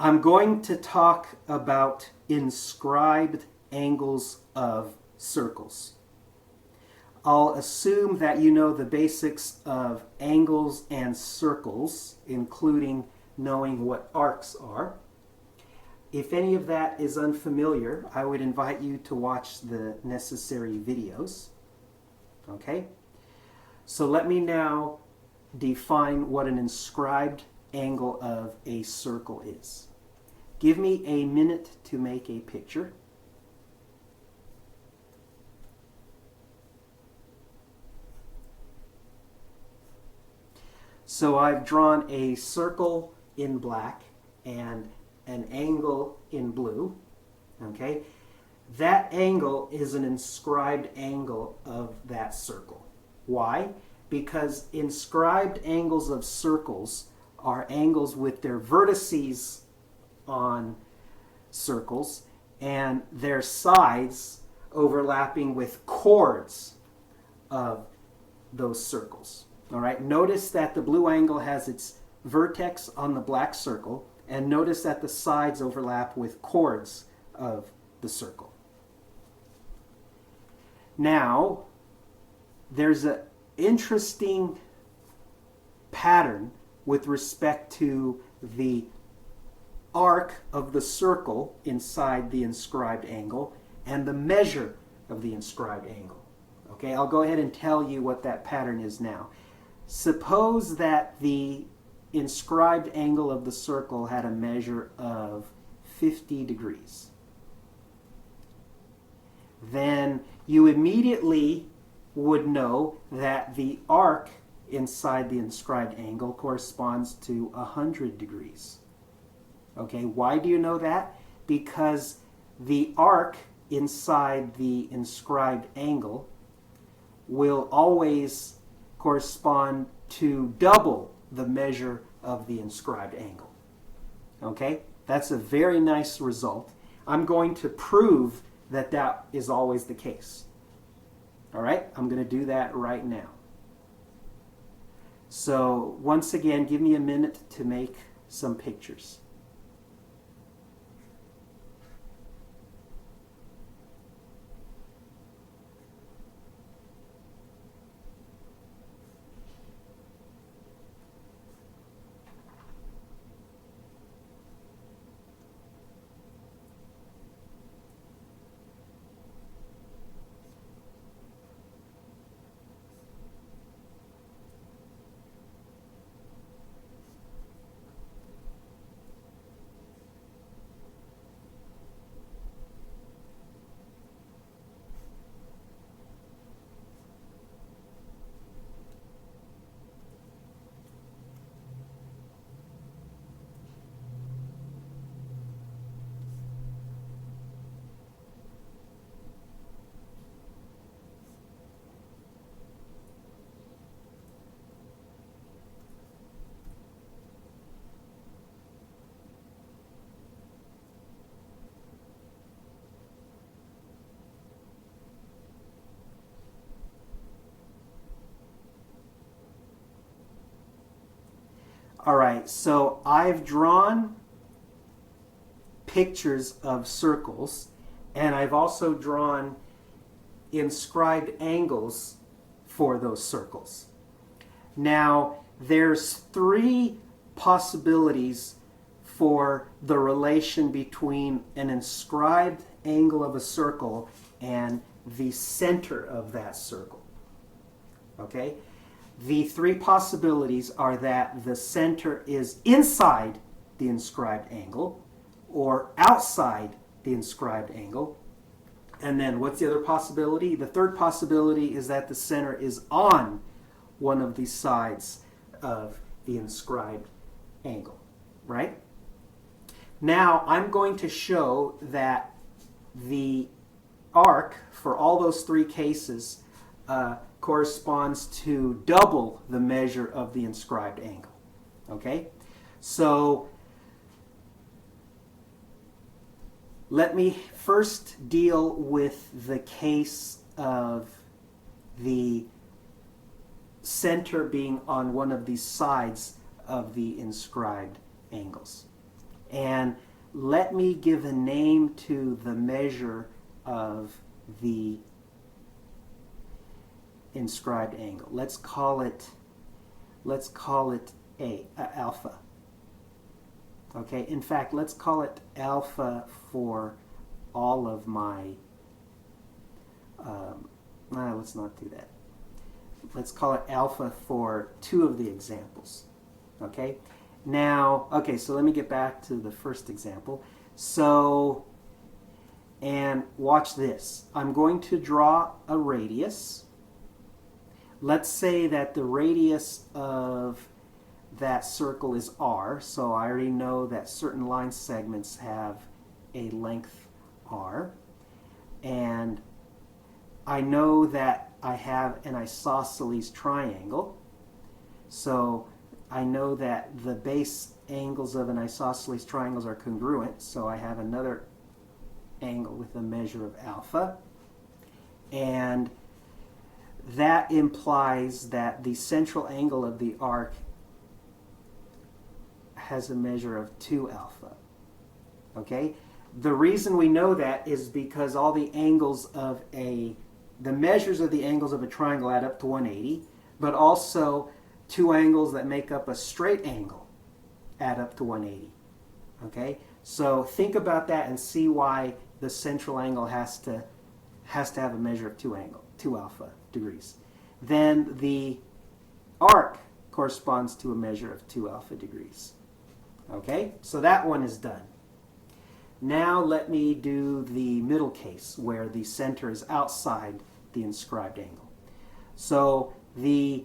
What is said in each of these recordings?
I'm going to talk about inscribed angles of circles. I'll assume that you know the basics of angles and circles, including knowing what arcs are. If any of that is unfamiliar, I would invite you to watch the necessary videos. Okay? So let me now define what an inscribed angle of a circle is. Give me a minute to make a picture. So I've drawn a circle in black and an angle in blue. Okay? That angle is an inscribed angle of that circle. Why? Because inscribed angles of circles are angles with their vertices on circles and their sides overlapping with chords of those circles. All right, notice that the blue angle has its vertex on the black circle, and notice that the sides overlap with chords of the circle. Now, there's an interesting pattern with respect to the arc of the circle inside the inscribed angle and the measure of the inscribed angle. Okay, I'll go ahead and tell you what that pattern is now. Suppose that the inscribed angle of the circle had a measure of 50 degrees. Then you immediately would know that the arc inside the inscribed angle corresponds to 100 degrees. Okay, why do you know that? Because the arc inside the inscribed angle will always correspond to double the measure of the inscribed angle. Okay, that's a very nice result. I'm going to prove that that is always the case. All right, I'm going to do that right now. So once again, give me a minute to make some pictures. All right, so I've drawn pictures of circles, and I've also drawn inscribed angles for those circles. Now, there's three possibilities for the relation between an inscribed angle of a circle and the center of that circle. Okay? The three possibilities are that the center is inside the inscribed angle or outside the inscribed angle. And then what's the other possibility? The third possibility is that the center is on one of the sides of the inscribed angle, right? Now I'm going to show that the arc for all those three cases corresponds to double the measure of the inscribed angle. Okay? So let me first deal with the case of the center being on one of the sides of the inscribed angles. And let me give a name to the measure of the inscribed angle. Let's call it alpha. Okay, in fact, let's call it alpha for all of my, let's not do that. Let's call it alpha for 2 of the examples. Okay, now, okay, so let me get back to the first example. So, and watch this. I'm going to draw a radius. Let's say that the radius of that circle is r, so I already know that certain line segments have a length r, and I know that I have an isosceles triangle, so I know that the base angles of an isosceles triangle are congruent, so I have another angle with a measure of alpha, and that implies that the central angle of the arc has a measure of 2 alpha. Okay? The reason we know that is because all the angles of the measures of the angles of a triangle add up to 180, but also 2 angles that make up a straight angle add up to 180. Okay? So think about that and see why the central angle has to have a measure of 2 alpha degrees. Then the arc corresponds to a measure of 2 alpha degrees. Okay, so that one is done. Now let me do the middle case where the center is outside the inscribed angle. So the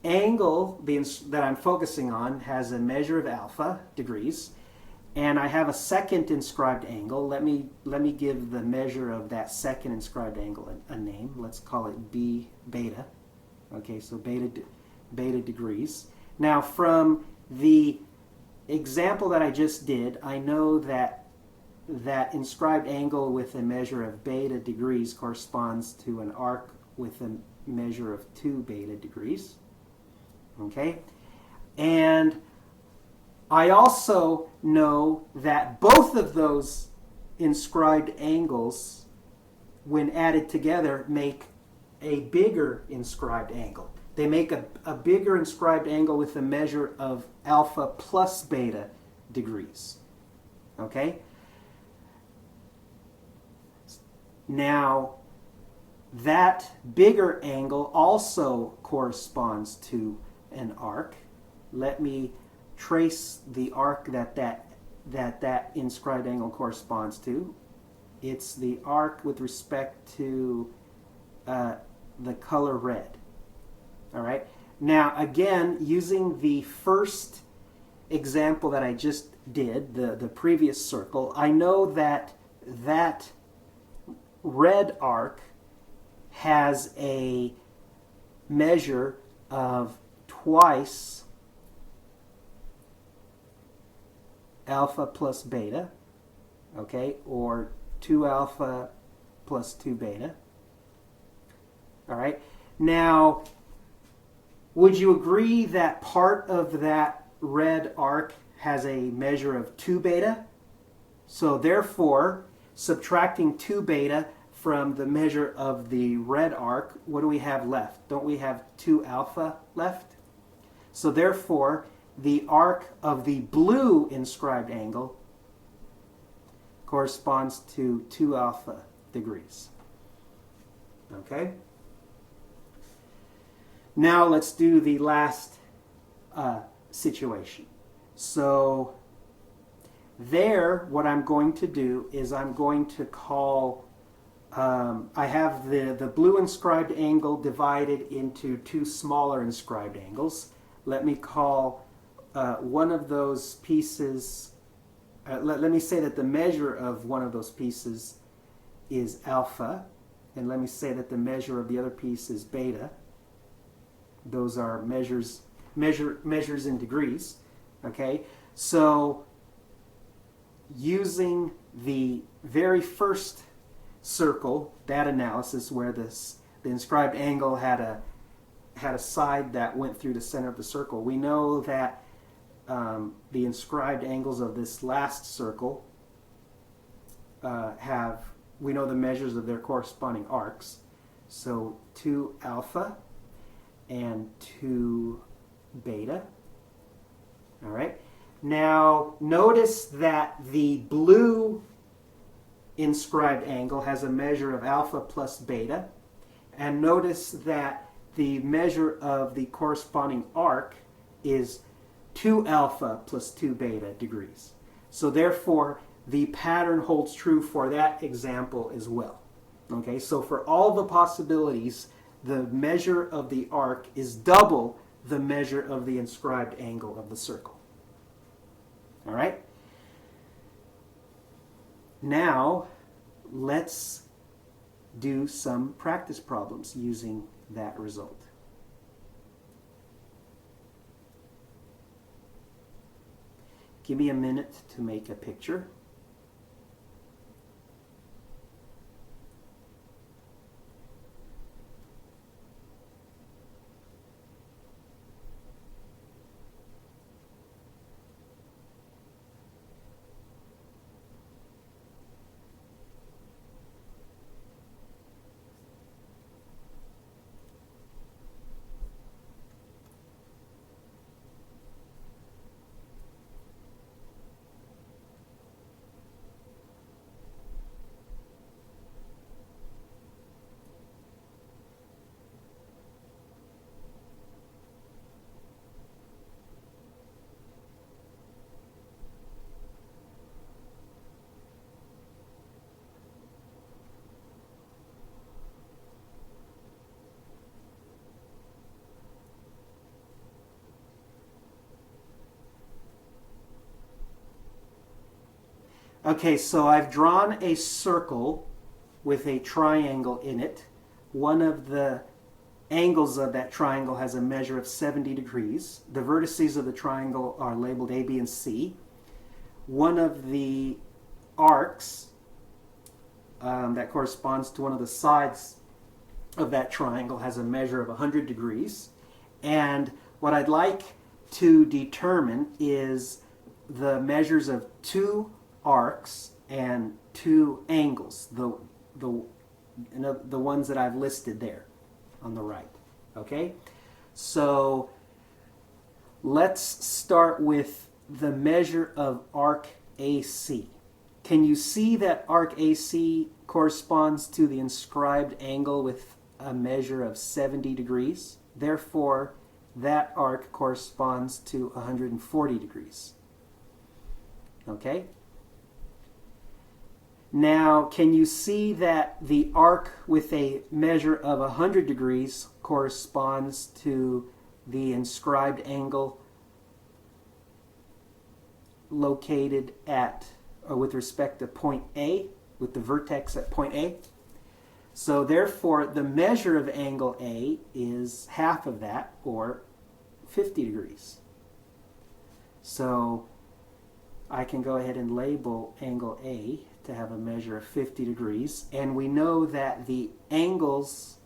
angle that I'm focusing on has a measure of alpha degrees, and I have a second inscribed angle. Let me give the measure of that second inscribed angle a name. Let's call it b beta. Okay, so beta degrees. Now from the example that I just did, I know that that inscribed angle with a measure of beta degrees corresponds to an arc with a measure of 2 beta degrees. Okay? And I also know that both of those inscribed angles, when added together, make a bigger inscribed angle. They make a bigger inscribed angle with a measure of alpha plus beta degrees. Okay? Now, that bigger angle also corresponds to an arc. Let me trace the arc that inscribed angle corresponds to. It's the arc with respect to the color red. All right. Now, again, using the first example that I just did, the previous circle, I know that that red arc has a measure of twice alpha plus beta, okay, or 2 alpha plus 2 beta. All right. Now, would you agree that part of that red arc has a measure of 2 beta? So therefore, subtracting 2 beta from the measure of the red arc, what do we have left? Don't we have 2 alpha left? So therefore, the arc of the blue inscribed angle corresponds to 2 alpha degrees. Okay? Now let's do the last situation. So there, what I'm going to do is I'm going to call, I have the blue inscribed angle divided into 2 smaller inscribed angles. Let me call one of those pieces, let me say that the measure of one of those pieces is alpha, and let me say that the measure of the other piece is beta. Those are measures in degrees. Okay, so using the very first circle, that analysis where the inscribed angle had a side that went through the center of the circle, we know that the inscribed angles of this last circle we know the measures of their corresponding arcs. So 2 alpha and 2 beta. All right. Now notice that the blue inscribed angle has a measure of alpha plus beta. And notice that the measure of the corresponding arc is 2 alpha plus 2 beta degrees. So therefore, the pattern holds true for that example as well. Okay, so for all the possibilities, the measure of the arc is double the measure of the inscribed angle of the circle. All right? Now, let's do some practice problems using that result. Give me a minute to make a picture. Okay, so I've drawn a circle with a triangle in it. One of the angles of that triangle has a measure of 70 degrees. The vertices of the triangle are labeled A, B, and C. One of the arcs that corresponds to one of the sides of that triangle has a measure of 100 degrees. And what I'd like to determine is the measures of 2 arcs and 2 angles, the ones that I've listed there on the right. Okay, so let's start with the measure of arc AC. Can you see that arc AC corresponds to the inscribed angle with a measure of 70 degrees? Therefore, that arc corresponds to 140 degrees. Okay? Now, can you see that the arc with a measure of 100 degrees corresponds to the inscribed angle located at, or with respect to point A, with the vertex at point A? So therefore, the measure of angle A is half of that, or 50 degrees. So I can go ahead and label angle A to have a measure of 50 degrees. And we know that the angles,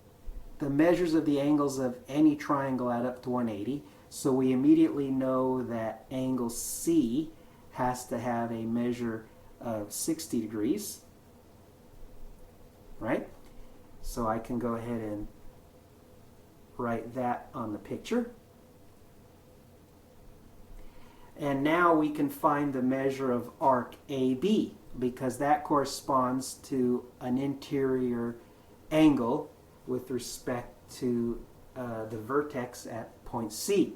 the measures of the angles of any triangle add up to 180. So we immediately know that angle C has to have a measure of 60 degrees. Right? So I can go ahead and write that on the picture. And now we can find the measure of arc AB, because that corresponds to an interior angle with respect to the vertex at point C.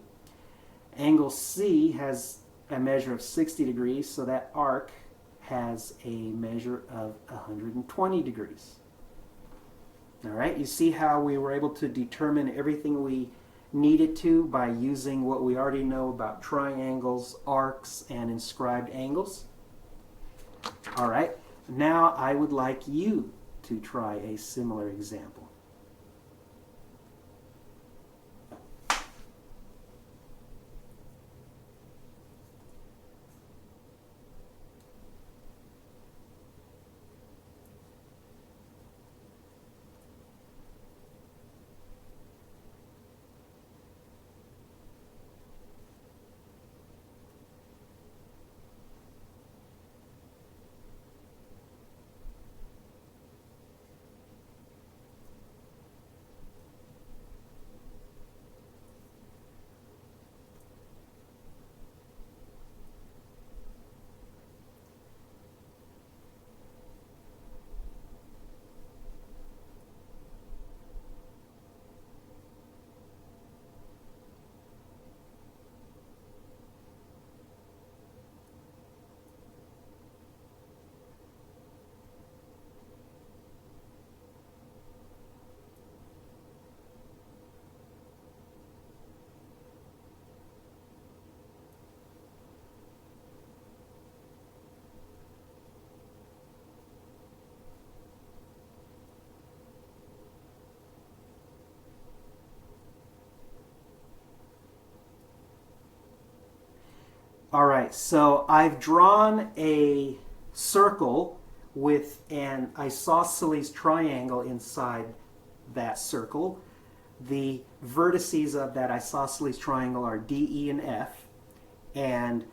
Angle C has a measure of 60 degrees, so that arc has a measure of 120 degrees. All right, you see how we were able to determine everything we needed to by using what we already know about triangles, arcs, and inscribed angles? All right, now I would like you to try a similar example. All right, so I've drawn a circle with an isosceles triangle inside that circle. The vertices of that isosceles triangle are D, E, and F, and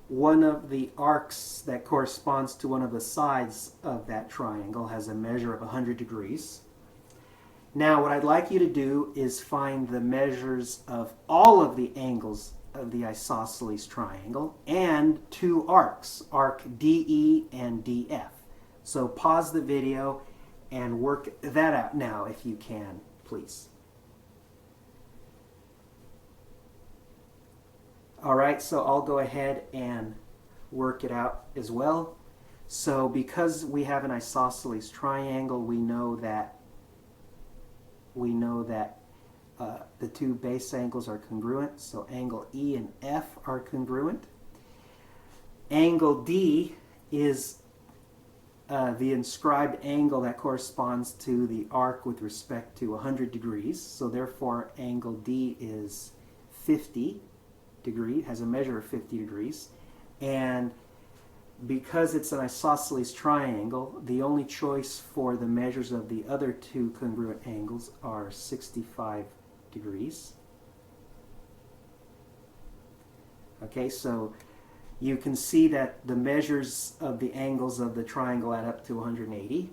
one of the arcs that corresponds to one of the sides of that triangle has a measure of 100 degrees. Now, what I'd like you to do is find the measures of all of the angles of the isosceles triangle and two arcs, arc DE and DF. So pause the video and work that out now if you can, please. All right, so I'll go ahead and work it out as well. So because we have an isosceles triangle, we know that the two base angles are congruent, so angle E and F are congruent. Angle D is the inscribed angle that corresponds to the arc with respect to 100 degrees, so therefore angle D is 50 degrees, has a measure of 50 degrees, and because it's an isosceles triangle, the only choice for the measures of the other two congruent angles are 65 degrees. Okay, so you can see that the measures of the angles of the triangle add up to 180.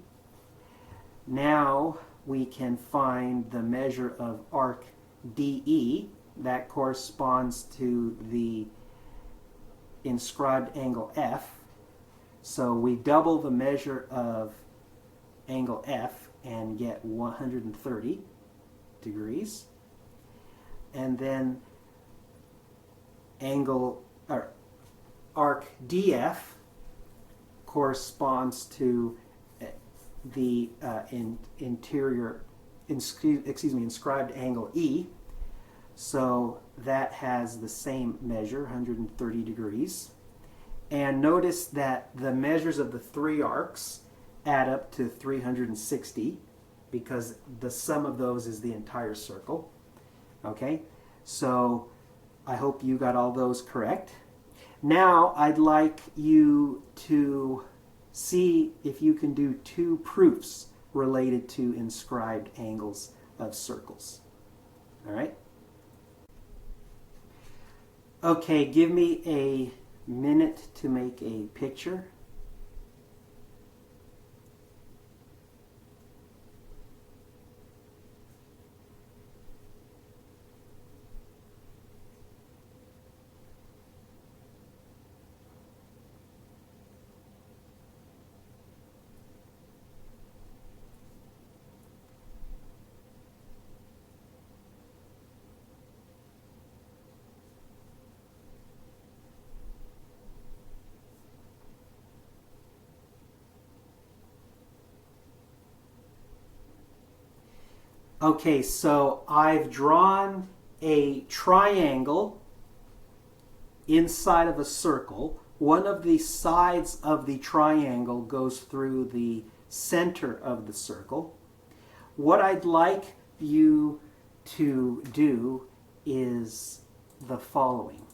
Now we can find the measure of arc DE that corresponds to the inscribed angle F. So we double the measure of angle F and get 130 degrees. And then arc DF corresponds to the inscribed angle E. So that has the same measure, 130 degrees. And notice that the measures of the three arcs add up to 360 because the sum of those is the entire circle. Okay, so I hope you got all those correct. Now I'd like you to see if you can do two proofs related to inscribed angles of circles. All right? Okay, give me a minute to make a picture. Okay, so I've drawn a triangle inside of a circle. One of the sides of the triangle goes through the center of the circle. What I'd like you to do is the following.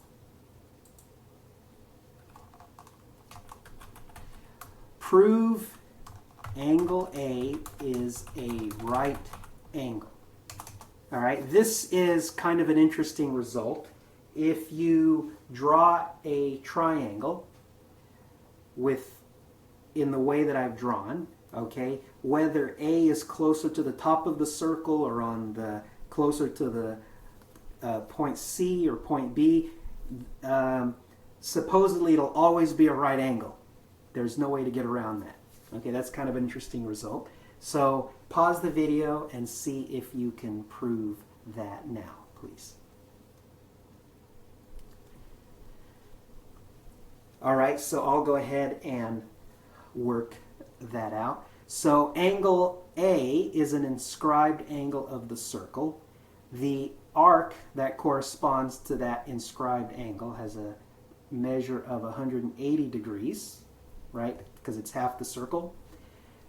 Prove angle A is a right angle. All right, this is kind of an interesting result. If you draw a triangle in the way that I've drawn, okay, whether A is closer to the top of the circle or closer to the point C or point B, supposedly it'll always be a right angle. There's no way to get around that. Okay, that's kind of an interesting result. So pause the video and see if you can prove that now, please. All right, so I'll go ahead and work that out. So angle A is an inscribed angle of the circle. The arc that corresponds to that inscribed angle has a measure of 180 degrees, right? Because it's half the circle.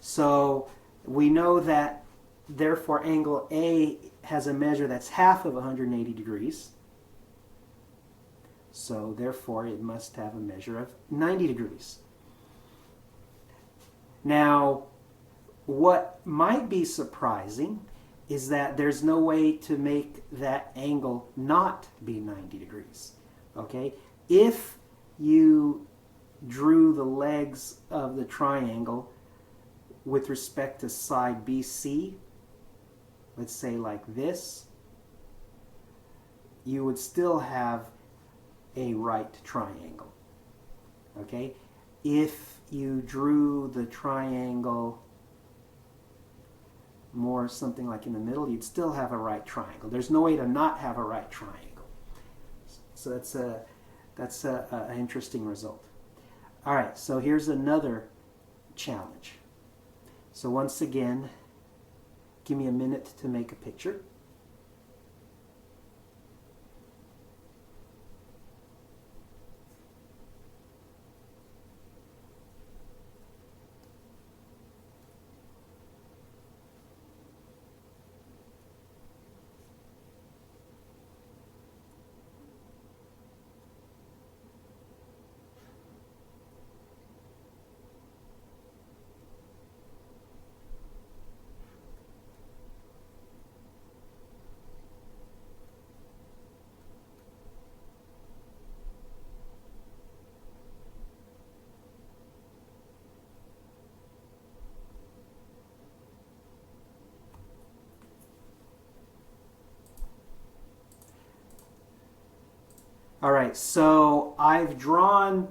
So we know that, therefore, angle A has a measure that's half of 180 degrees. So therefore it must have a measure of 90 degrees. Now, what might be surprising is that there's no way to make that angle not be 90 degrees. Okay? If you drew the legs of the triangle with respect to side BC, let's say like this, you would still have a right triangle. Okay? If you drew the triangle more something like in the middle, you'd still have a right triangle. There's no way to not have a right triangle. So that's an interesting result. All right, so here's another challenge. So once again, give me a minute to make a picture. All right, so I've drawn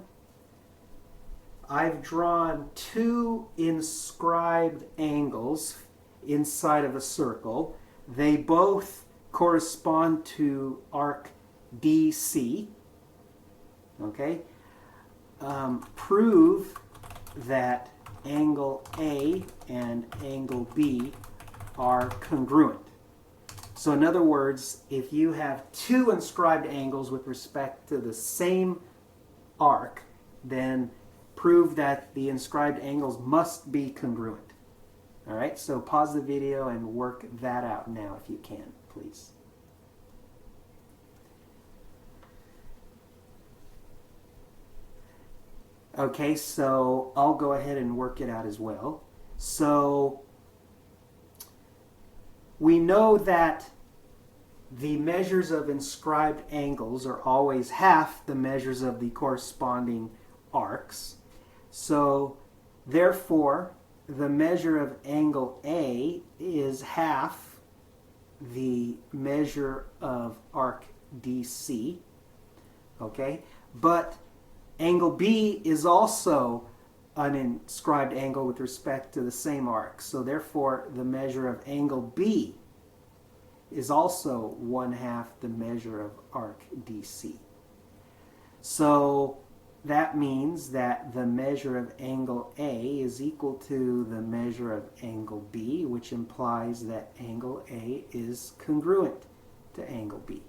two inscribed angles inside of a circle. They both correspond to arc DC. Okay? Prove that angle A and angle B are congruent. So in other words, if you have two inscribed angles with respect to the same arc, then prove that the inscribed angles must be congruent. All right, so pause the video and work that out now if you can, please. Okay, so I'll go ahead and work it out as well. So we know that the measures of inscribed angles are always half the measures of the corresponding arcs. So therefore, the measure of angle A is half the measure of arc DC. Okay? But angle B is also an inscribed angle with respect to the same arc. So therefore, the measure of angle B is also 1/2 the measure of arc DC. So that means that the measure of angle A is equal to the measure of angle B, which implies that angle A is congruent to angle B.